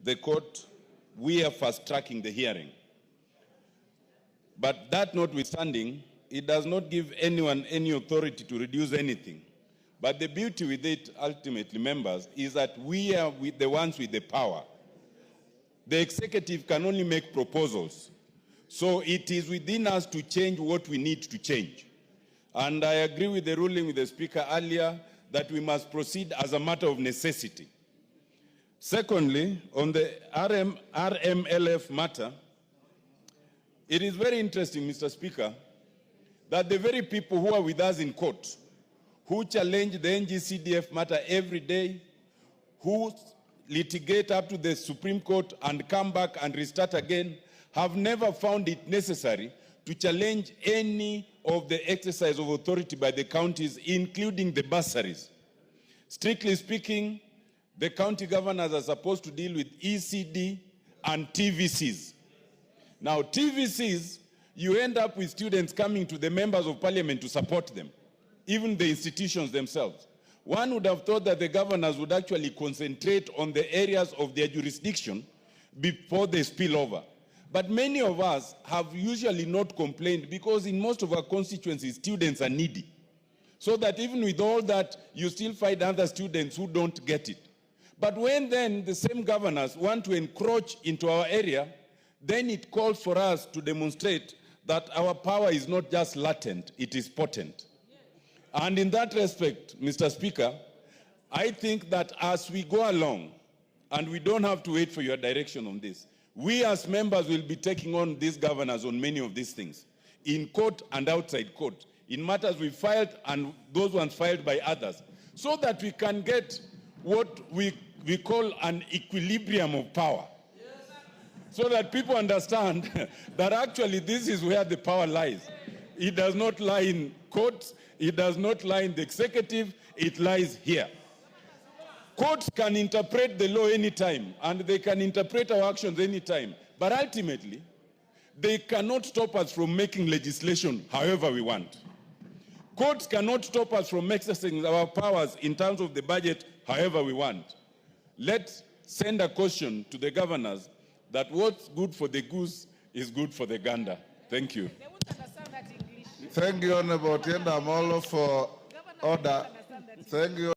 the court, we are fast-tracking the hearing. But that notwithstanding, it does not give anyone any authority to reduce anything. But the beauty with it, ultimately, members, is that we are the ones with the power. The executive can only make proposals. So it is within us to change what we need to change. And I agree with the ruling with the Speaker earlier that we must proceed as a matter of necessity. Secondly, on the RMLF matter, it is very interesting, Mr. Speaker, that the very people who are with us in court, who challenge the NGCDF matter every day, who litigate up to the Supreme Court and come back and restart again, have never found it necessary to challenge any of the exercise of authority by the counties, including the bursaries. Strictly speaking, the county governors are supposed to deal with ECD and TVCs. Now, TVCs, you end up with students coming to the members of parliament to support them, even the institutions themselves. One would have thought that the governors would actually concentrate on the areas of their jurisdiction before they spill over. But many of us have usually not complained because in most of our constituencies, students are needy. So that even with all that, you still find other students who don't get it. But when then the same governors want to encroach into our area, then it calls for us to demonstrate that our power is not just latent, it is potent. And in that respect, Mr. Speaker, I think that as we go along, and we don't have to wait for your direction on this, we as members will be taking on these governors on many of these things, in court and outside court, in matters we filed and those ones filed by others, so that we can get what we call an equilibrium of power. So that people understand that actually this is where the power lies. It does not lie in courts, it does not lie in the executive, it lies here. Courts can interpret the law anytime, and they can interpret our actions anytime. But ultimately, they cannot stop us from making legislation however we want. Courts cannot stop us from exercising our powers in terms of the budget however we want. Let's send a caution to the governors that what's good for the goose is good for the gander. Thank you. Thank you, Honorable Otiende Amollo, for order. Thank you.